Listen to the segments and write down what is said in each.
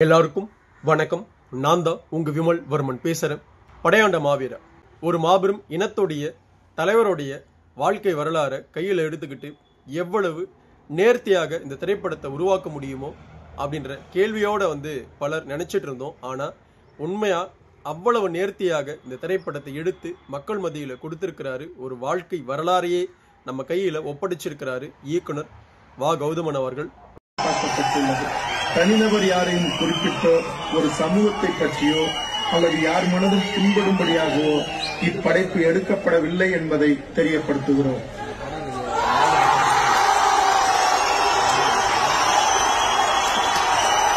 எல்லாருக்கும் வணக்கம். நான் தான் உங்க விமல் வர்மன் பேசுறேன். படையாண்ட மாவீரன் ஒரு மாபெரும் இனத்துடைய தலைவருடைய வாழ்க்கை வரலாறை கையில் எடுத்துக்கிட்டு எவ்வளவு நேர்த்தியாக இந்த திரைப்படத்தை உருவாக்க முடியுமோ அப்படின்ற கேள்வியோட பலர் நினைச்சிட்டு இருந்தோம். ஆனா உண்மையா அவ்வளவு நேர்த்தியாக இந்த திரைப்படத்தை எடுத்து மக்கள் மத்தியில கொடுத்திருக்கிறாரு. ஒரு வாழ்க்கை வரலாறையே நம்ம கையில ஒப்படைச்சிருக்கிறாரு இயக்குனர் வா கௌதமன் அவர்கள். தனிநபர் யாரையும் குறிப்பிட்டோ ஒரு சமூகத்தை பற்றியோ அல்லது யார் மனதும் பின்படும்படியாகவோ இப்படைப்பு எடுக்கப்படவில்லை என்பதை தெரியப்படுத்துகிறோம்.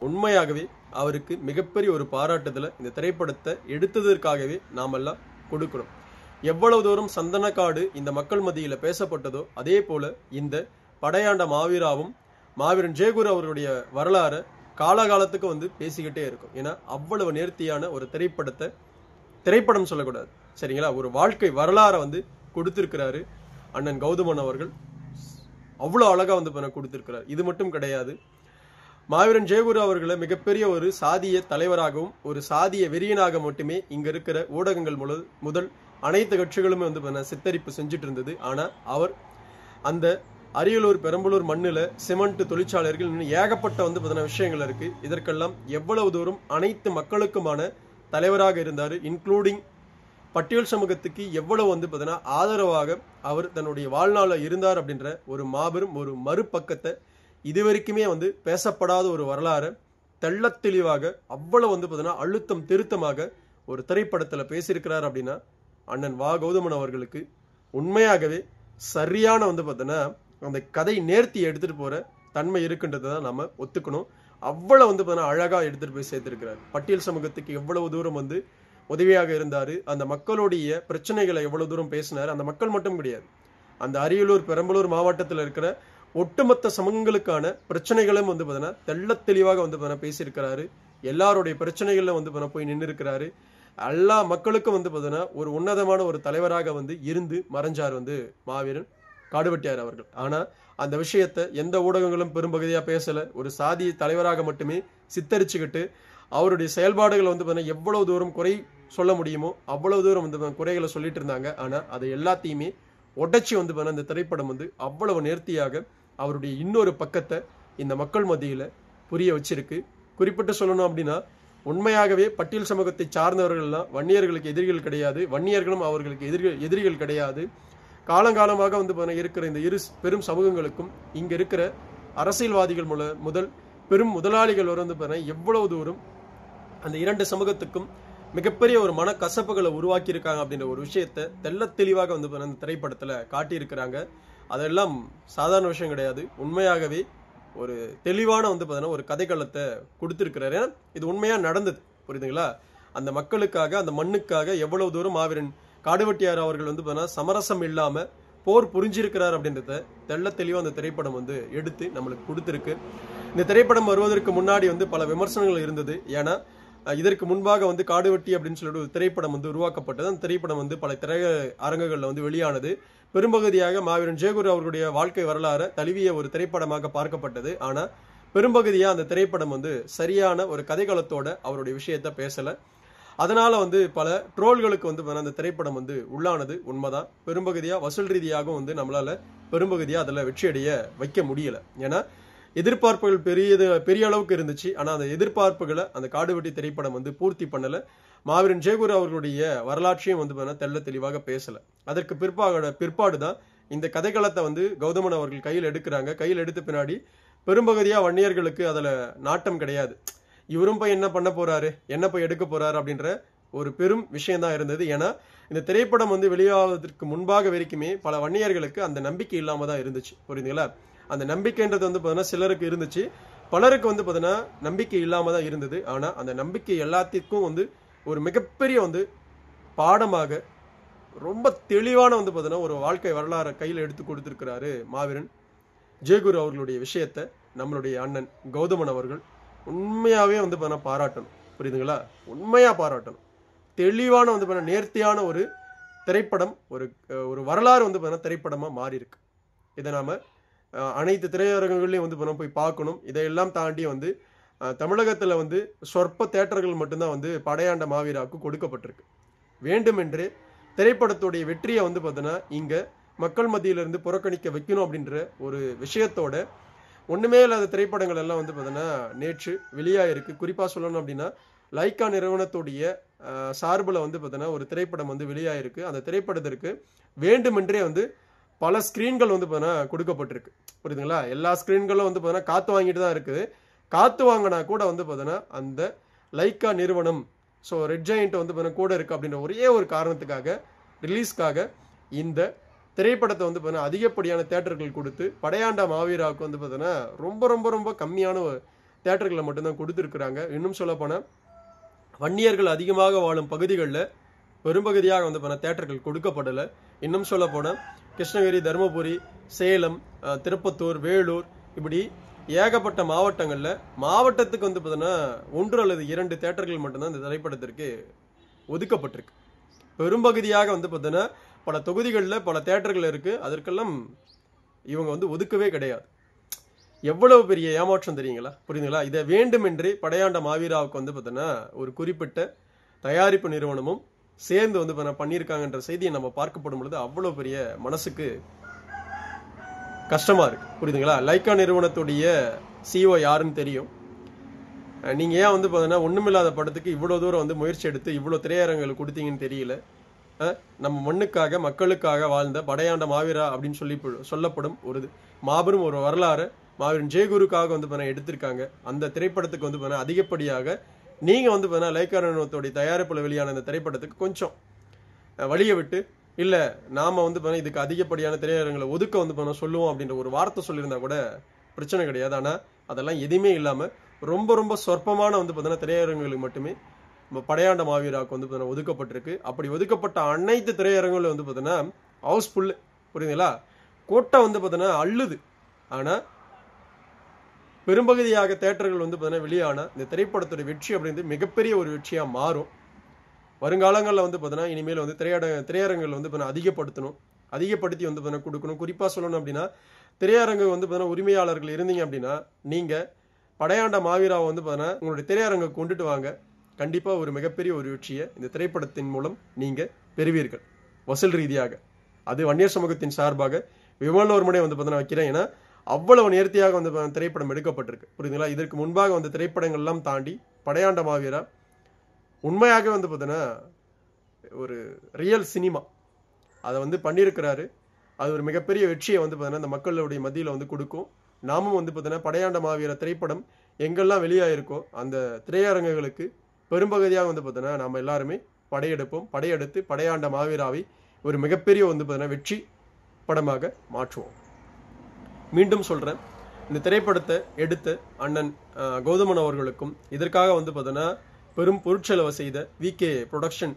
உண்மையாகவே அவருக்கு மிகப்பெரிய ஒரு பாராட்டுதலை இந்த திரைப்படத்தை எடுத்ததற்காகவே நாமெல்லாம் கொடுக்கிறோம். எவ்வளவு தூரம் சந்தனக்காடு இந்த மக்கள் மத்தியில பேசப்பட்டதோ அதே போல இந்த படையாண்ட மாவீராவும் மாவீரன் ஜெயகுரு அவர்களுடைய வரலாறு காலகாலத்துக்கு பேசிக்கிட்டே இருக்கும். ஏன்னா அவ்வளவு நேர்த்தியான ஒரு திரைப்படம் சொல்லக்கூடாது, சரிங்களா, ஒரு வாழ்க்கை வரலாறை கொடுத்திருக்கிறாரு அண்ணன் கௌதமன் அவர்கள். அவ்வளவு அழகா கொடுத்திருக்கிறார். இது மட்டும் கிடையாது, மாவீரன் ஜெயகுரு அவர்களை மிகப்பெரிய ஒரு சாதிய தலைவராகவும் ஒரு சாதிய வெறியனாக மட்டுமே இங்க இருக்கிற ஊடகங்கள் முதல் அனைத்து கட்சிகளுமே சித்தரிப்பு செஞ்சுட்டு இருந்தது. ஆனா அவர் அந்த அரியலூர் பெரம்பலூர் மண்ணில் சிமெண்ட் தொழிற்சாலைகள் இன்னும் ஏகப்பட்ட விஷயங்கள் இருக்கு. இதற்கெல்லாம் எவ்வளவு தூரம் அனைத்து மக்களுக்குமான தலைவராக இருந்தார், இன்க்ளூடிங் பட்டியல் சமூகத்துக்கு எவ்வளவு ஆதரவாக அவர் தன்னுடைய வாழ்நாள இருந்தார் அப்படின்ற ஒரு மாபெரும் ஒரு மறுபக்கத்தை இதுவரைக்குமே பேசப்படாத ஒரு வரலாறு தெள்ள தெளிவாக அவ்வளவு அழுத்தம் திருத்தமாக ஒரு திரைப்படத்துல பேசியிருக்கிறார். அப்படின்னா அண்ணன் வா கௌதமன் அவர்களுக்கு உண்மையாகவே சரியான அந்த கதை நேர்த்தி எடுத்துட்டு போற தன்மை இருக்குன்றதை தான் நம்ம ஒத்துக்கணும். அவ்வளவு அழகா எடுத்துட்டு போய் சேர்த்திருக்கிறார். பட்டியல் சமூகத்துக்கு எவ்வளவு தூரம் உதவியாக இருந்தாரு, அந்த மக்களுடைய பிரச்சனைகளை எவ்வளவு தூரம் பேசினாரு. அந்த மக்கள் மட்டும் கிடையாது, அந்த அரியலூர் பெரம்பலூர் மாவட்டத்தில் இருக்கிற ஒட்டுமொத்த சமூகங்களுக்கான பிரச்சனைகளும் தெள்ள தெளிவாக பேசியிருக்கிறாரு. எல்லாருடைய பிரச்சனைகள்ல போய் நின்று இருக்கிறாரு. எல்லா மக்களுக்கும் ஒரு உன்னதமான ஒரு தலைவராக இருந்து மறைஞ்சார் மாவீரன் காடுவெட்டியார் அவர்கள். ஆனா அந்த விஷயத்தை எந்த ஊடகங்களும் பெரும்பகுதியா பேசல. ஒரு சாதிய தலைவராக மட்டுமே சித்தரிச்சுக்கிட்டு அவருடைய செயல்பாடுகளை எவ்வளவு தூரம் குறை சொல்ல முடியுமோ அவ்வளவு தூரம் குறைகளை சொல்லிட்டு இருந்தாங்க. ஆனா அதை எல்லாத்தையுமே உடைச்சி இந்த திரைப்படம் அவ்வளவு நேர்த்தியாக அவருடைய இன்னொரு பக்கத்தை இந்த மக்கள் மத்தியில புரிய வச்சிருக்கு. குறிப்பிட்டு சொல்லணும் அப்படின்னா உண்மையாகவே பட்டியல் சமூகத்தை சார்ந்தவர்கள்லாம் வன்னியர்களுக்கு எதிரிகள் கிடையாது, வன்னியர்களும் அவர்களுக்கு எதிரிகள் கிடையாது. காலங்காலமாக இருக்கிற இந்த இரு பெரும் சமூகங்களுக்கும் இங்க இருக்கிற அரசியல்வாதிகள் முதல் பெரும் முதலாளிகள் வரை எவ்வளவு தூரம் அந்த இரண்டு சமூகத்துக்கும் மிகப்பெரிய ஒரு மனக்கசப்புகளை உருவாக்கி இருக்காங்க அப்படின்ற ஒரு விஷயத்தை தெள்ள தெளிவாக அந்த திரைப்படத்துல காட்டியிருக்கிறாங்க. அதெல்லாம் சாதாரண விஷயம் கிடையாது. உண்மையாகவே ஒரு தெளிவான ஒரு கதைக்களத்தை கொடுத்திருக்கிறாரு. ஏன்னா இது உண்மையா நடந்தது, புரியுதுங்களா? அந்த மக்களுக்காக அந்த மண்ணுக்காக எவ்வளவு தூரம் மாவீரன் காடுவெட்டியார் அவர்கள் சமரசம் இல்லாம போர் புரிஞ்சிருக்கிறார் அப்படின்றத தெள்ள தெளிவா அந்த திரைப்படம் எடுத்து நம்மளுக்கு கொடுத்திருக்கு. இந்த திரைப்படம் வருவதற்கு முன்னாடி பல விமர்சனங்கள் இருந்தது. ஏன்னா இதற்கு முன்பாக காடுவெட்டி அப்படின்னு சொல்லிட்டு ஒரு திரைப்படம் உருவாக்கப்பட்டது. அந்த திரைப்படம் பல திரை அரங்குகள்ல வெளியானது. பெரும்பகுதியாக மாவீரன் ஜெயகுரு அவர்களுடைய வாழ்க்கை வரலாறு தழுவிய ஒரு திரைப்படமாக பார்க்கப்பட்டது. ஆனா பெரும்பகுதியா அந்த திரைப்படம் சரியான ஒரு கதைக்களத்தோட அவருடைய விஷயத்த பேசல. அதனால பல ட்ரோல்களுக்கு அந்த திரைப்படம் உள்ளானது உண்மைதான். பெரும்பகுதியா வசூல் ரீதியாகவும் நம்மளால பெரும்பகுதியா அதுல வெற்றியடைய வைக்க முடியல. ஏன்னா எதிர்பார்ப்புகள் பெரிய அளவுக்கு இருந்துச்சு. ஆனா அந்த எதிர்பார்ப்புகளை அந்த காடுவெட்டி திரைப்படம் பூர்த்தி பண்ணல. மாவீரன் ஜெயகுரு அவர்களுடைய வரலாற்றையும் தெள்ள தெளிவாக பேசல. அதற்கு பிற்பாடுதான் இந்த கதைக்களத்தை கௌதமன் அவர்கள் கையில் எடுக்கிறாங்க. கையில் எடுத்த பின்னாடி பெரும்பகுதியா வன்னியர்களுக்கு அதுல நாட்டம் கிடையாது. இவரும் போய் என்ன பண்ண போறாரு, என்ன போய் எடுக்க போறாரு அப்படின்ற ஒரு பெரும் விஷயம் தான் இருந்தது. ஏன்னா இந்த திரைப்படம் வெளியாவதற்கு முன்பாக வரைக்குமே பல வன்னியர்களுக்கு அந்த நம்பிக்கை இல்லாம தான் இருந்துச்சு, புரியுதுங்களா? அந்த நம்பிக்கைன்றது சிலருக்கு இருந்துச்சு, பலருக்கு நம்பிக்கை இல்லாம தான் இருந்தது. ஆனா அந்த நம்பிக்கை எல்லாத்திற்கும் ஒரு மிகப்பெரிய பாடமாக ரொம்ப தெளிவான ஒரு வாழ்க்கை வரலாறு கையில் எடுத்து கொடுத்திருக்கிறாரு மாவீரன் ஜெயகுரு அவர்களுடைய விஷயத்தை நம்மளுடைய அண்ணன் கௌதமன் அவர்கள். உண்மையாவே பாராட்டணும், புரியுதுங்களா? உண்மையா பாராட்டணும். தெளிவான நேர்த்தியான ஒரு திரைப்படம், ஒரு வரலாறு திரைப்படமா மாறி இருக்கு. இதை நாம அனைத்து திரையரங்குகளையும் போய் பார்க்கணும். இதையெல்லாம் தாண்டி தமிழகத்துல வந்து சொற்ப தேட்டர்கள் மட்டும்தான் வந்து படையாண்ட மாவீராவுக்கு கொடுக்கப்பட்டிருக்கு. வேண்டுமென்று திரைப்படத்துடைய வெற்றியை வந்து பார்த்தீங்கன்னா இங்க மக்கள் மத்தியிலிருந்து புறக்கணிக்க வைக்கணும் அப்படின்ற ஒரு விஷயத்தோட ஒண்ணுமே இல்லாத திரைப்படங்கள் எல்லாம் வந்து பார்த்தீங்கன்னா நேற்று வெளியாயிருக்கு. குறிப்பா சொல்லணும் அப்படின்னா லைக்கா நிறுவனத்துடைய சார்பில் வந்து பார்த்தீங்கன்னா ஒரு திரைப்படம் வந்து வெளியாயிருக்கு. அந்த திரைப்படத்திற்கு வேண்டுமென்றே வந்து பல ஸ்கிரீன்கள் வந்து பார்த்தீங்கன்னா கொடுக்கப்பட்டிருக்கு. புரியுதுங்களா? எல்லா ஸ்கிரீன்களும் வந்து பார்த்தீங்கன்னா காத்து வாங்கிட்டு தான் இருக்குது. காத்து வாங்கினா கூட வந்து பார்த்தீங்கன்னா அந்த லைக்கா நிறுவனம் ஸோ ரெட் ஜெயண்ட் வந்து பார்த்தீங்கன்னா கூட இருக்கு அப்படின்ற ஒரே ஒரு காரணத்துக்காக ரிலீஸ்க்காக இந்த திரைப்படத்தை வந்து பார்த்தீங்கன்னா அதிகப்படியான தேட்டர்கள் கொடுத்து படையாண்டா மாவீராவுக்கு வந்து பார்த்தீங்கன்னா ரொம்ப ரொம்ப ரொம்ப கம்மியான தேட்டர்களை மட்டும்தான் கொடுத்துருக்குறாங்க. இன்னும் சொல்ல போனால் வன்னியர்கள் அதிகமாக வாழும் பகுதிகளில் பெரும்பகுதியாக வந்து பார்த்தீங்கன்னா தேட்டர்கள் கொடுக்கப்படலை. இன்னும் சொல்ல போனால் கிருஷ்ணகிரி, தருமபுரி, சேலம், திருப்பத்தூர், வேலூர் இப்படி ஏகப்பட்ட மாவட்டங்களில் மாவட்டத்துக்கு வந்து பார்த்தீங்கன்னா 1 அல்லது 2 தேட்டர்கள் மட்டும்தான் இந்த திரைப்படத்திற்கு ஒதுக்கப்பட்டிருக்கு. பெரும்பகுதியாக வந்து பார்த்தீங்கன்னா பல தொகுதிகளில் பல தேட்டர்கள் இருக்கு. அதற்கெல்லாம் இவங்க வந்து ஒதுக்கவே கிடையாது. எவ்வளவு பெரிய ஏமாற்றம் தெரியுங்களா? புரியுதுங்களா? இதை வேண்டுமென்றே படையாண்ட மாவீராவுக்கு வந்து பார்த்தீங்கன்னா ஒரு குறிப்பிட்ட தயாரிப்பு நிறுவனமும் சேர்ந்து வந்து பண்ணியிருக்காங்கன்ற செய்தியை நம்ம பார்க்கப்படும் பொழுது அவ்வளவு பெரிய மனசுக்கு கஷ்டமா இருக்கு. புரியுதுங்களா? லைக்கா நிறுவனத்துடைய சிஓ யாருன்னு தெரியும். நீங்க ஏன் வந்து பார்த்தீங்கன்னா ஒண்ணுமில்லாத படத்துக்கு இவ்வளவு தூரம் வந்து முயற்சி எடுத்து இவ்வளவு திரையரங்குகள் கொடுத்தீங்கன்னு தெரியல. நம்ம மண்ணுக்காக மக்களுக்காக வாழ்ந்த படையாண்ட மாவீரா அப்படின்னு சொல்லப்படும் ஒரு மாபெரும் ஒரு வரலாறு மாவீரன் ஜெயகுருக்காக வந்து எடுத்திருக்காங்க. அந்த திரைப்படத்துக்கு வந்து அதிகப்படியாக நீங்க வந்து லைக்கா நிறுவனத்துடைய தயாரிப்புல வெளியான அந்த திரைப்படத்துக்கு கொஞ்சம் வழியை விட்டு இல்ல நாம வந்து இதுக்கு அதிகப்படியான திரையரங்களை ஒதுக்க வந்து சொல்லுவோம் அப்படின்ற ஒரு வார்த்தை சொல்லியிருந்தா கூட பிரச்சனை கிடையாது. ஆனா அதெல்லாம் எதுவுமே இல்லாம ரொம்ப ரொம்ப சொற்பமான வந்து திரையரங்குகளுக்கு மட்டுமே படையாண்ட மாவீராவுக்கு வந்து ஒதுக்கப்பட்டிருக்கு. அப்படி ஒதுக்கப்பட்ட அனைத்து திரையரங்குகளும் வந்து பார்த்தீங்கன்னா ஹவுஸ்ஃபுல். புரியுதுங்களா? கோட்டை வந்து அள்ளுது. ஆனா பெரும்பகுதியாக தேட்டர்கள் வந்து வெளியான இந்த திரைப்படத்துடைய வெற்றி அப்படின்றது மிகப்பெரிய ஒரு வெற்றியா மாறும். வருங்காலங்களில் வந்து பார்த்தீங்கன்னா இனிமேல் வந்து திரையரங்குகள் வந்து அதிகப்படுத்தணும், அதிகப்படுத்தி வந்து கொடுக்கணும். குறிப்பா சொல்லணும் அப்படின்னா திரையரங்கு வந்து உரிமையாளர்கள் இருந்தீங்க அப்படின்னா நீங்க படையாண்ட மாவீராவை வந்து உங்களுடைய திரையரங்கு கொண்டுட்டு வாங்க. கண்டிப்பா ஒரு மிகப்பெரிய ஒரு வெற்றியை இந்த திரைப்படத்தின் மூலம் நீங்க பெறுவீர்கள் வசூல் ரீதியாக. அது வன்னியர் சமூகத்தின் சார்பாக விமலோர் முறை வந்து வைக்கிறேன். ஏன்னா அவ்வளவு நேர்த்தியாக வந்து திரைப்படம் எடுக்கப்பட்டிருக்கு. புரியுதுங்களா? இதற்கு முன்பாக வந்து திரைப்படங்கள் எல்லாம் தாண்டி படையாண்ட மாவீரா உண்மையாக வந்து பார்த்தீங்கன்னா ஒரு ரியல் சினிமா அதை வந்து பண்ணியிருக்கிறாரு. அது ஒரு மிகப்பெரிய வெற்றியை வந்து பார்த்தீங்கன்னா இந்த மக்களுடைய மத்தியில் வந்து கொடுக்கும். நாமும் வந்து பார்த்தீங்கன்னா படையாண்ட மாவீர திரைப்படம் எங்கெல்லாம் வெளியாயிருக்கோ அந்த திரையரங்குகளுக்கு பெரும்பகுதியாக வந்து பார்த்தீங்கன்னா நம்ம எல்லாருமே படையெடுப்போம். படையெடுத்து படையாண்ட மாவீராவை ஒரு மிகப்பெரிய வந்து பார்த்தீங்கன்னா வெற்றி படமாக மாற்றுவோம். மீண்டும் சொல்றேன், இந்த திரைப்படத்தை எடுத்த அண்ணன் கௌதமன் அவர்களுக்கும் இதற்காக வந்து பார்த்தீங்கன்னா பெரும் பொருட்செலவு செய்த VK ப்ரொடக்ஷன்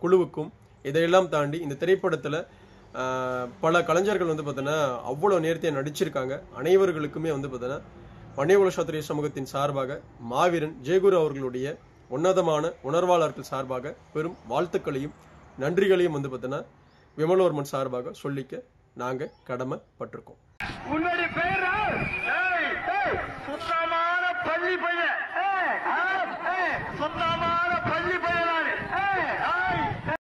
குழுவுக்கும் இதையெல்லாம் தாண்டி இந்த திரைப்படத்தில் பல கலைஞர்கள் வந்து பார்த்தீங்கன்னா அவ்வளோ நேர்த்தியாக நடிச்சிருக்காங்க. அனைவர்களுக்குமே வந்து பார்த்தீங்கன்னா வன்னியகுல சத்திரிய சமூகத்தின் சார்பாக மாவீரன் ஜெயகுரு அவர்களுடைய உன்னதமான உணர்வாளர்கள் சார்பாக பெரும் வாழ்த்துக்களையும் நன்றிகளையும் வந்து பார்த்தீங்கன்னா விமலோர்மன் சார்பாக சொல்லிக்க நாங்க கடமைப்பட்டிருக்கோம். உன்னுடைய பேர் சுத்தமான பள்ளி பையன், சுத்தமான பள்ளி பையன்.